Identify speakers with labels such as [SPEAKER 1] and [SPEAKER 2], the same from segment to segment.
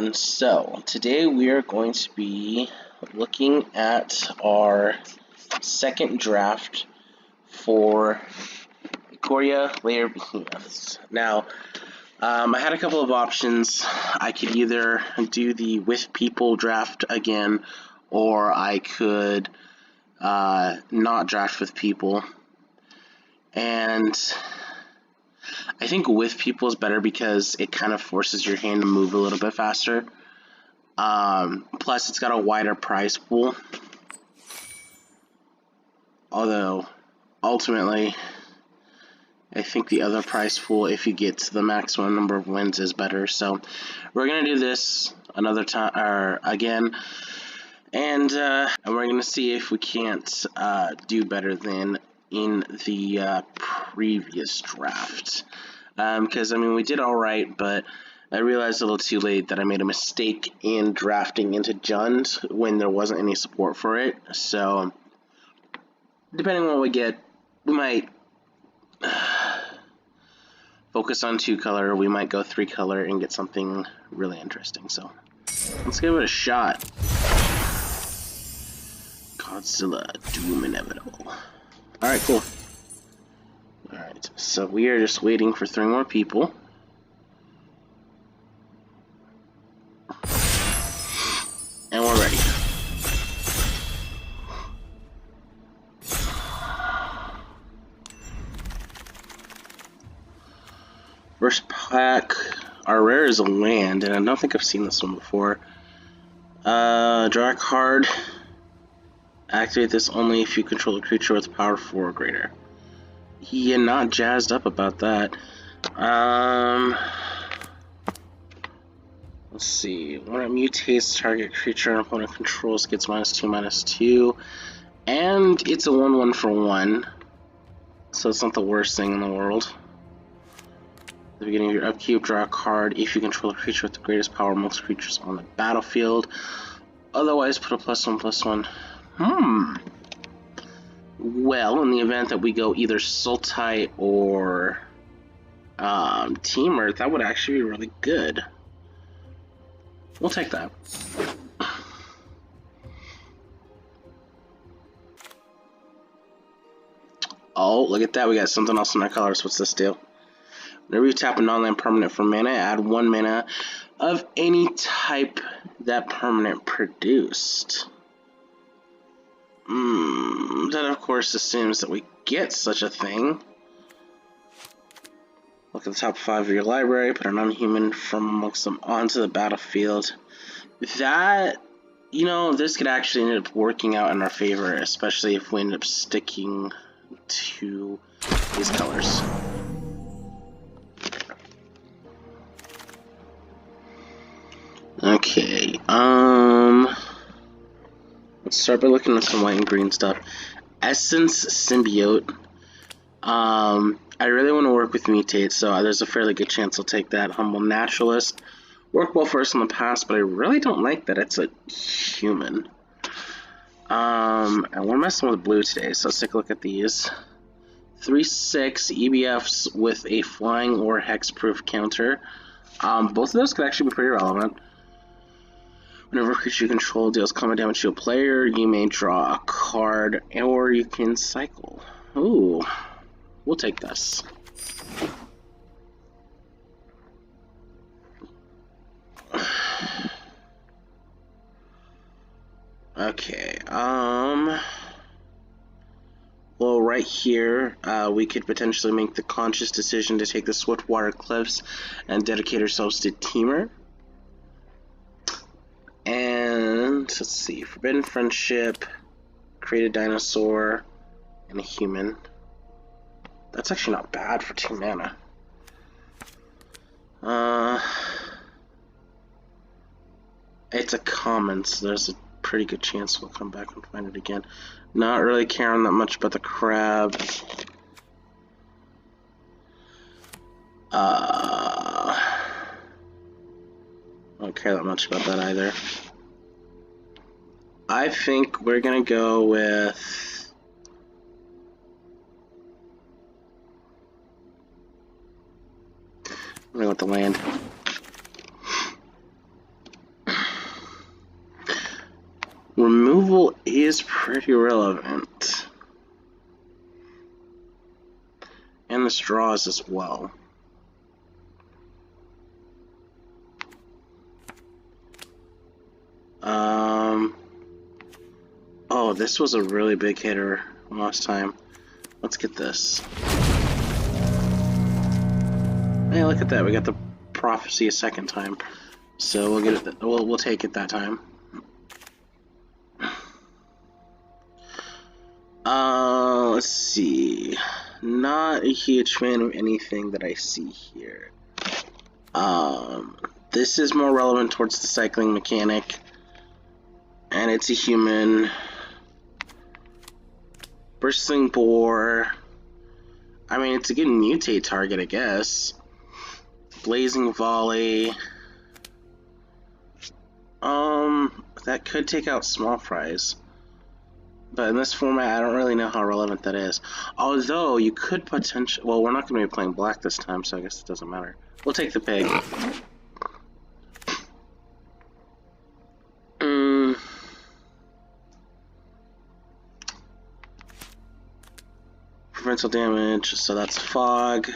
[SPEAKER 1] everyone. So today we are going to be looking at our second draft for Ikoria layer behemoths. Now, I had a couple of options. I could either do the with people draft again, or I could not draft with people. And I think with people is better because it kind of forces your hand to move a little bit faster. Plus, it's got a wider prize pool. Although, ultimately, I think the other prize pool, if you get to the maximum number of wins, is better. So, we're gonna do this another time, or again, and we're gonna see if we can't do better than in the previous draft. Because, I mean, we did alright, but I realized a little too late that I made a mistake in drafting into Jund when there wasn't any support for it. So, depending on what we get, we might focus on 2-color, we might go 3-color and get something really interesting. So, let's give it a shot. Godzilla, Doom Inevitable. Alright, cool. Alright, so we are just waiting for 3 more people. And we're ready. First pack, our rare is a land, and I don't think I've seen this one before. Draw a card. Activate this only if you control a creature with power 4 or greater. Yeah, not jazzed up about that. Let's see. When it mutates, target creature an opponent controls gets -2/-2. And it's a 1/1 for 1. So it's not the worst thing in the world. At the beginning of your upkeep, draw a card. If you control a creature with the greatest power, most creatures on the battlefield. Otherwise, put a +1/+1. Well, in the event that we go either Sultai or Teamer, that would actually be really good. We'll take that. Oh, look at that. We got something else in our colors. What's this deal? Whenever you tap a non-land permanent for mana, add 1 mana of any type that permanent produced. That of course assumes that we get such a thing. Look at the top 5 of your library, put a non-human from amongst them onto the battlefield. That, you know, this could actually end up working out in our favor, especially if we end up sticking to these colors. Okay, let's start by looking at some white and green stuff. Essence Symbiote. I really want to work with Mutate, so there's a fairly good chance I'll take that. Humble Naturalist. Worked well for us in the past, but I really don't like that it's a human. And we're messing with blue today, so let's take a look at these. 3/6 EBFs with a flying or hexproof counter. Both of those could actually be pretty relevant. Whenever a creature you control deals combat damage to a player, you may draw a card, or you can cycle. Ooh, we'll take this. Okay, well, right here, we could potentially make the conscious decision to take the Swiftwater Cliffs and dedicate ourselves to Teamer. And, let's see, Forbidden Friendship, create a dinosaur, and a human. That's actually not bad for 2 mana. It's a common, so there's a pretty good chance we'll come back and find it again. Not really caring that much about the crab. Don't care that much about that either. I think we're gonna go with I'm gonna go with the land. is pretty relevant. And the straws as well. Oh, this was a really big hitter last time. Let's get this. Hey, look at that. We got the prophecy a second time. So we'll get it. We'll take it that time. Let's see. Not a huge fan of anything that I see here. This is more relevant towards the cycling mechanic, and it's a human. Bristling boar. I mean, it's a good mutate target, I guess. Blazing volley. That could take out small fries. But in this format, I don't really know how relevant that is. Although, you could potentially... Well, we're not going to be playing black this time, so I guess it doesn't matter. We'll take the pig. Preventable damage, so that's fog.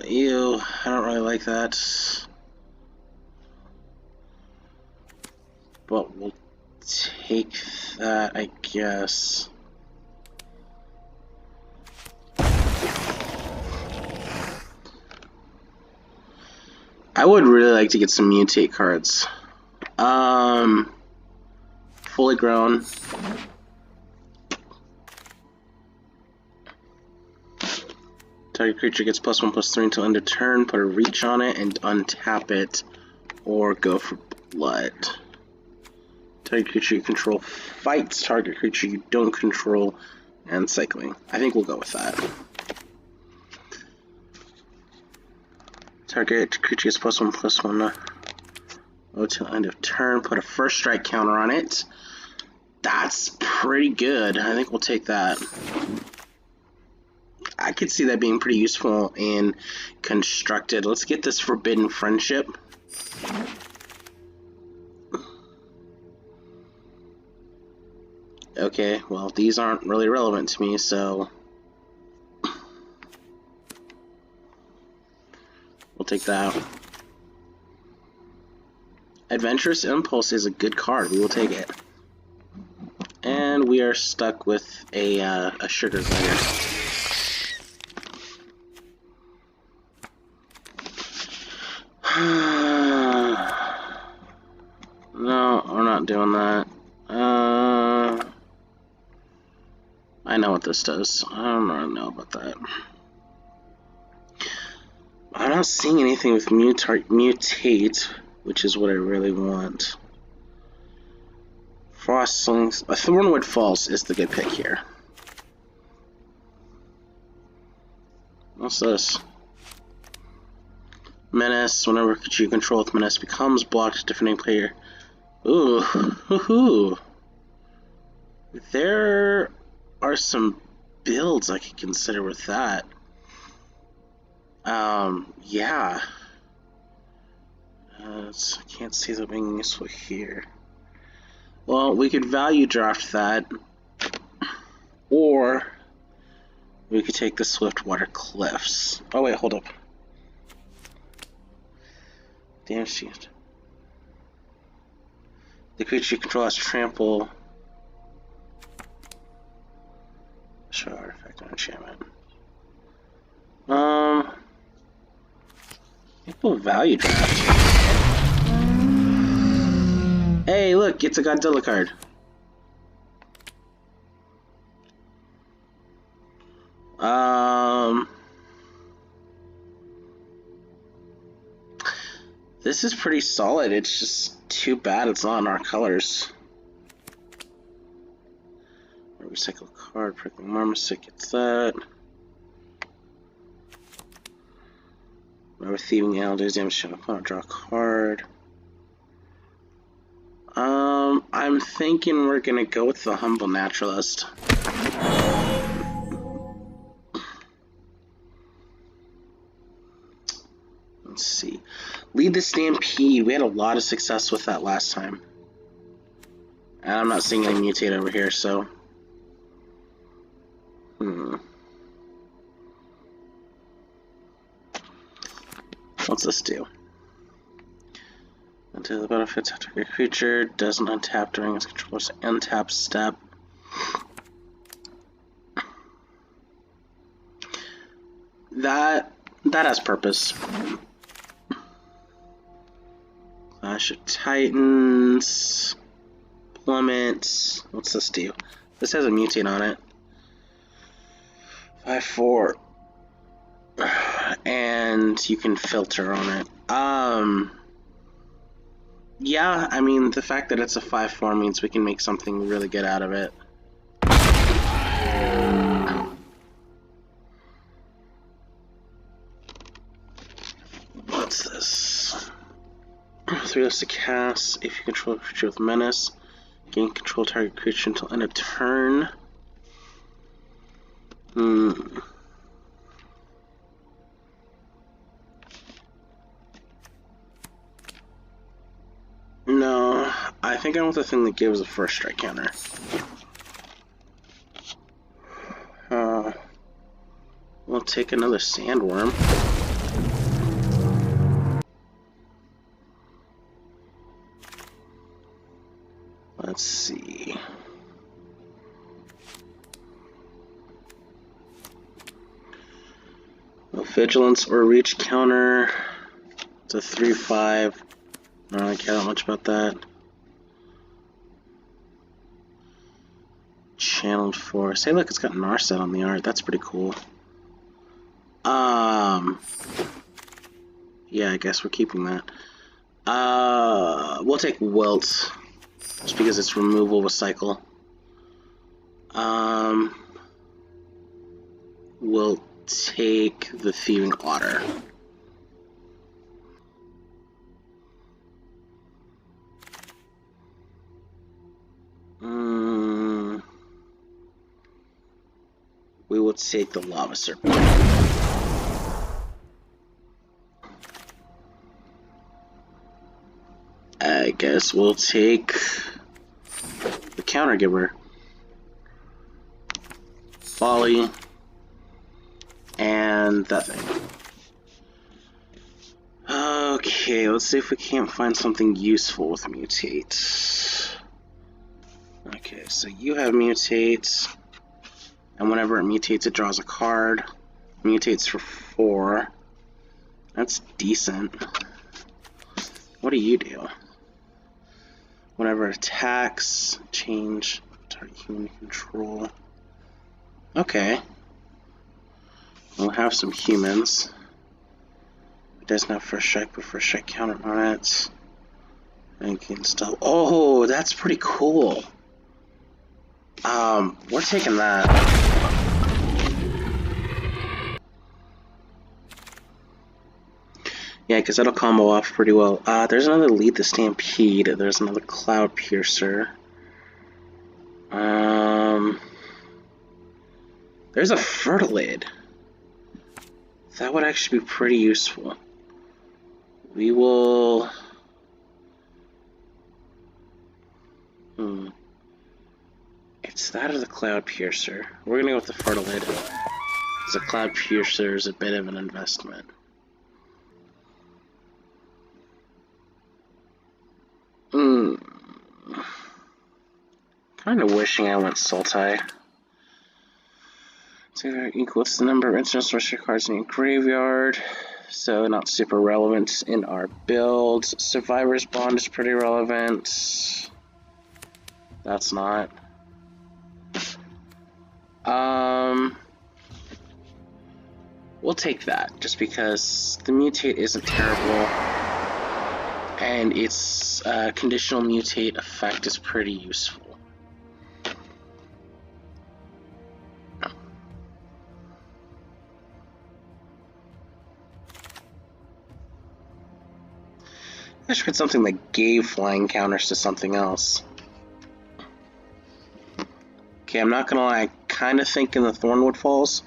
[SPEAKER 1] Ew, I don't really like that. But we'll take that, I guess. I would really like to get some mutate cards. Fully grown. Target creature gets +1/+3 until end of turn. Put a reach on it and untap it, or go for blood. Target creature you control fights target creature you don't control, and cycling. I think we'll go with that. Target creature gets +1/+1 until end of turn. Put a first strike counter on it. That's pretty good. I think we'll take that. I could see that being pretty useful in Constructed. Let's get this Forbidden Friendship. Okay, well, these aren't really relevant to me, so we'll take that. Adventurous Impulse is a good card. We will take it. And we are stuck with a sugar glider. No, we're not doing that. I know what this does. I don't really know about that. I'm not seeing anything with mutate, which is what I really want. Frostlings. A Thornwood Falls is the good pick here. What's this? Menace. Whenever you control with Menace becomes blocked, defending player. Ooh, hoo-hoo. There are some builds I could consider with that. Yeah. I can't see that being useful here. Well, we could value draft that, or we could take the Swiftwater Cliffs. Oh wait, hold up. Damage shield. The creature you control has trample. Show artifact or enchantment. I think we'll value draft. Hey, look, it's a Godzilla card. This is pretty solid. It's just too bad it's not in our colors. Recycle card, Prickling Marmoset gets that. Remember Thieving Elders, damage to opponent, draw a card. I'm thinking we're gonna go with the Humble Naturalist. Let's see. Lead the Stampede. We had a lot of success with that last time. And I'm not seeing any mutate over here, so... What's this do? Until the benefits after a creature doesn't untap during its controller's untap step. That has purpose. Clash of Titans. Plummet. What's this do? This has a mutate on it. 5/4. And you can filter on it. Yeah, I mean, the fact that it's a 5/4 means we can make something really good out of it. What's this? 3 list to cast. If you control a creature with menace, gain control target creature until end of turn. No, I think I want the thing that gives a first strike counter. We'll take another sandworm. Let's see. No vigilance or reach counter. It's a 3/5. I don't really care that much about that. Channeled Force. Hey, look, it's got Narset on the art. That's pretty cool. Yeah, I guess we're keeping that. We'll take Wilt, just because it's removal with cycle. We'll take the Thieving Otter. We will take the Lava Serpent. I guess we'll take the Counter Giver. Folly. And that thing. Okay, let's see if we can't find something useful with Mutate. Okay, so you have Mutate. And whenever it mutates, it draws a card. Mutates for 4. That's decent. What do you do? Whenever it attacks, change target human control. Okay. We'll have some humans. It doesn't have first strike, but first strike counter on it. And can still. Oh, that's pretty cool. We're taking that. Yeah, because that'll combo off pretty well. There's another Lead the Stampede. There's another Cloud Piercer. There's a Fertilid. That would actually be pretty useful. We will... It's that or the Cloud Piercer. We're gonna go with the Fertilid. Because the Cloud Piercer is a bit of an investment. Kind of wishing I went Sultai. So equals the number of instant sorcery cards in your graveyard. So not super relevant in our build. Survivor's Bond is pretty relevant. That's not. We'll take that, just because the mutate isn't terrible, and its conditional mutate effect is pretty useful. I should put something that gave flying counters to something else. Okay, I'm not gonna lie, I kinda thinking the Thornwood Falls.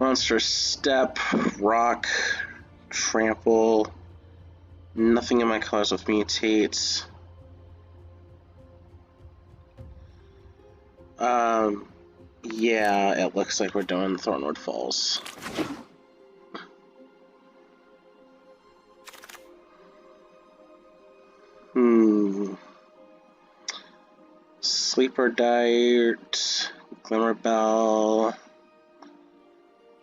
[SPEAKER 1] Monster Step, Rock, Trample, Nothing in my colors with mutates. Yeah, it looks like we're doing Thornwood Falls. Sleeper Diet, Glimmerbell.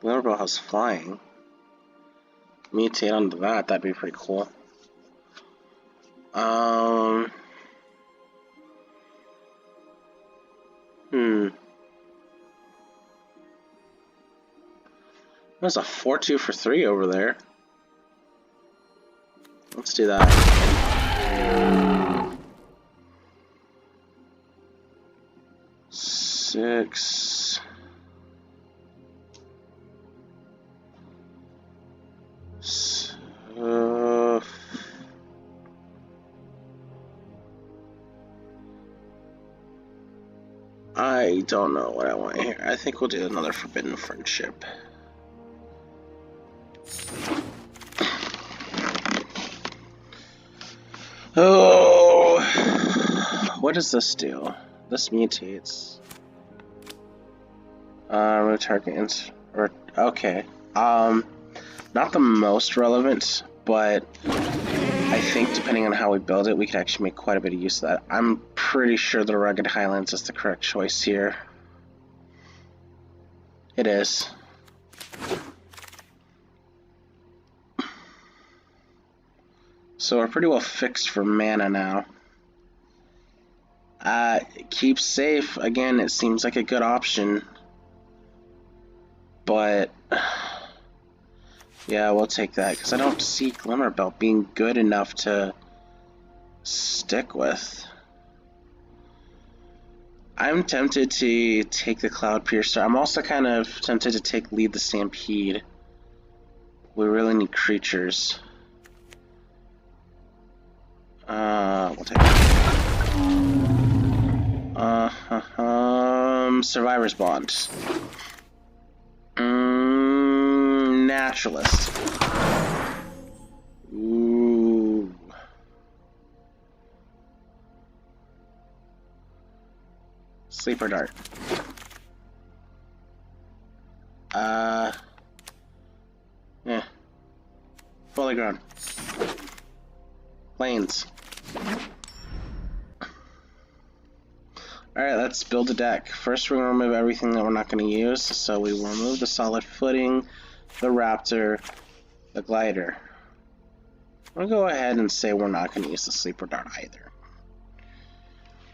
[SPEAKER 1] Glimmerbell has flying. Mutate onto that, that'd be pretty cool. There's a 4-2 for 3 over there. Let's do that. 6. I don't know what I want here. I think we'll do another Forbidden Friendship. Oh, what does this do? This mutates. Remove target or okay. Not the most relevant, but I think depending on how we build it, we could actually make quite a bit of use of that. I'm pretty sure the Rugged Highlands is the correct choice here. It is. So we're pretty well fixed for mana now. Keep safe. Again, it seems like a good option. But yeah, we'll take that because I don't see Glimmerbell being good enough to stick with. I'm tempted to take the Cloud Piercer. I'm also kind of tempted to take Lead the Stampede. We really need creatures. We'll take it. Survivor's Bond. Naturalist. Ooh. Sleeper Dart. Yeah. Fully grown. Plains. Alright, let's build a deck. First, we're going to remove everything that we're not going to use. So we will remove the Solid Footing, the Raptor, the Glider. I'm going to go ahead and say we're not going to use the Sleeper Dart either.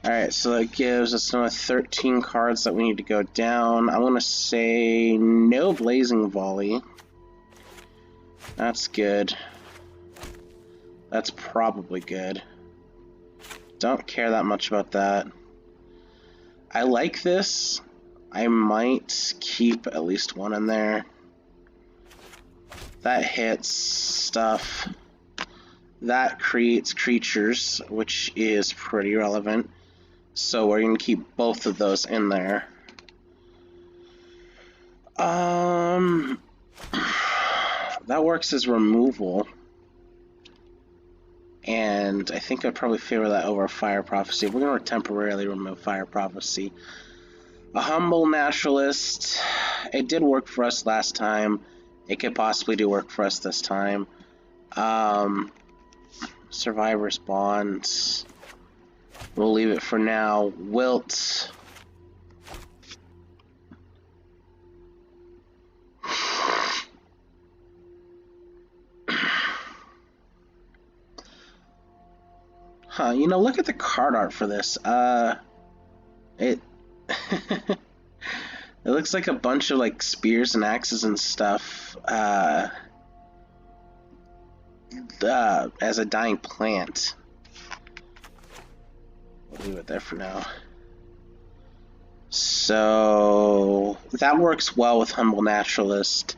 [SPEAKER 1] Alright, so that gives us another 13 cards that we need to go down. I'm going to say no Blazing Volley. That's good. That's probably good. Don't care that much about that. I like this. I might keep at least one in there. That hits stuff. That creates creatures, which is pretty relevant. So we're going to keep both of those in there. That works as removal. And I think I'd probably favor that over Fire Prophecy. We're going to temporarily remove Fire Prophecy. A Humble Naturalist. It did work for us last time. It could possibly do work for us this time. Survivor's Bond. We'll leave it for now. Wilt. Huh, you know, look at the card art for this. It it looks like a bunch of like spears and axes and stuff as a dying plant. We'll leave it there for now. So that works well with Humble Naturalist,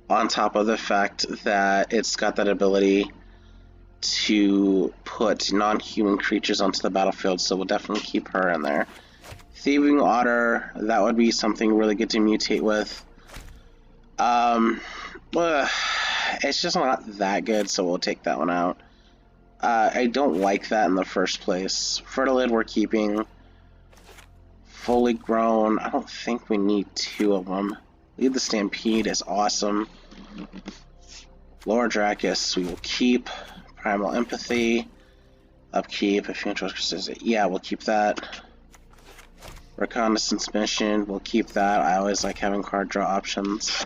[SPEAKER 1] on top of the fact that it's got that ability to put non-human creatures onto the battlefield, so we'll definitely keep her in there. Thieving Otter, that would be something really good to mutate with. It's just not that good, so we'll take that one out. I don't like that in the first place. Fertilid we're keeping. Fully grown, I don't think we need 2 of them. Lead the Stampede is awesome. Lord Dracus we will keep. Primal Empathy, upkeep. If you interest, yeah, we'll keep that. Reconnaissance Mission, we'll keep that. I always like having card draw options.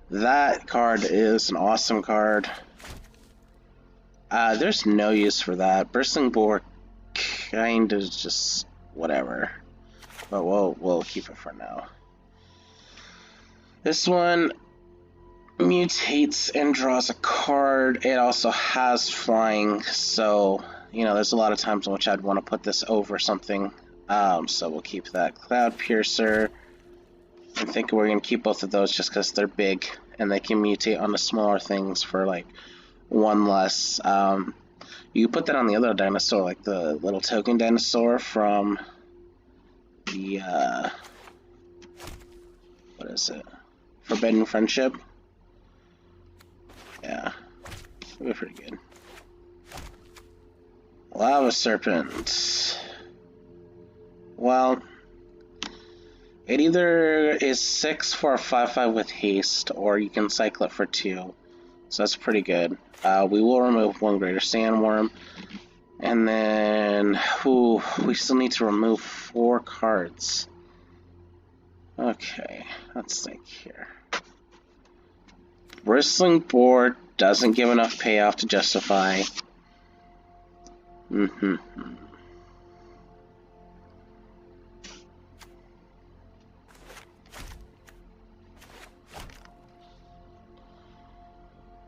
[SPEAKER 1] That card is an awesome card. There's no use for that. Bursting Boar kind of just whatever. But we'll keep it for now. This one mutates and draws a card. It also has flying, so you know there's a lot of times in which I'd want to put this over something. So we'll keep that. Cloud Piercer. I'm thinking we're gonna keep both of those just because they're big and they can mutate on the smaller things for like 1 less. You can put that on the other dinosaur, like the little token dinosaur from the what is it? Forbidden Friendship. Yeah, it'll be pretty good. Lava Serpent. Well, it either is 6 for a 5/5 with haste, or you can cycle it for 2. So that's pretty good. We will remove 1 Greater Sandworm. And then, we still need to remove 4 cards. Okay, let's think here. Bristling Boar doesn't give enough payoff to justify.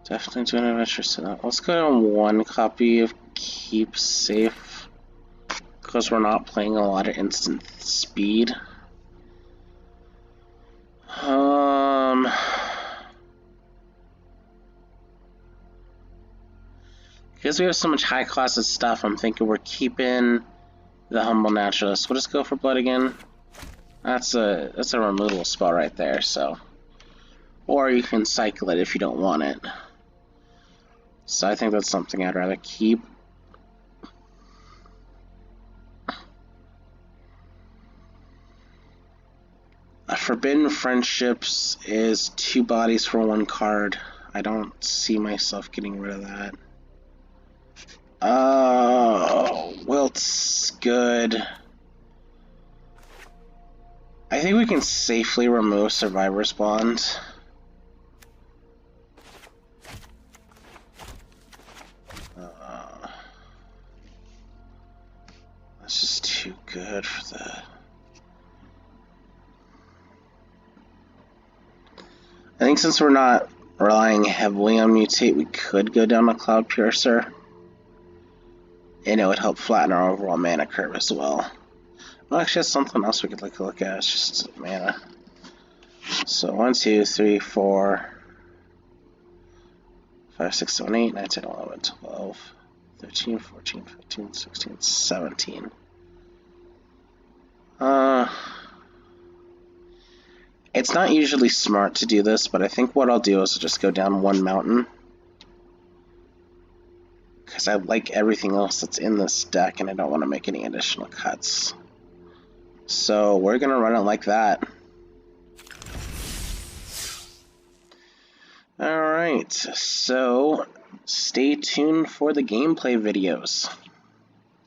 [SPEAKER 1] Definitely doing adventure setup. Let's go on 1 copy of Keep Safe, because we're not playing a lot of instant speed. Because we have so much high class of stuff, I'm thinking we're keeping the Humble Naturalist. We'll just go for blood again. That's a removal spell right there, so. Or you can cycle it if you don't want it. So I think that's something I'd rather keep. Forbidden Friendships is 2 bodies for 1 card. I don't see myself getting rid of that. Wilt's good. I think we can safely remove Survivor's Bond. That's just too good for that. I think since we're not relying heavily on Mutate, we could go down a Cloud Piercer. And it would help flatten our overall mana curve as well. Well, actually, that's something else we could like look at. It's just mana. So 1, 2, 3, 4, 5, 6, 7, 8, 9, 10, 11, 12, 13, 14, 15, 16, 17. It's not usually smart to do this, but I think what I'll do is I'll just go down 1 mountain. Because I like everything else that's in this deck and I don't want to make any additional cuts. So we're going to run it like that. Alright, so stay tuned for the gameplay videos.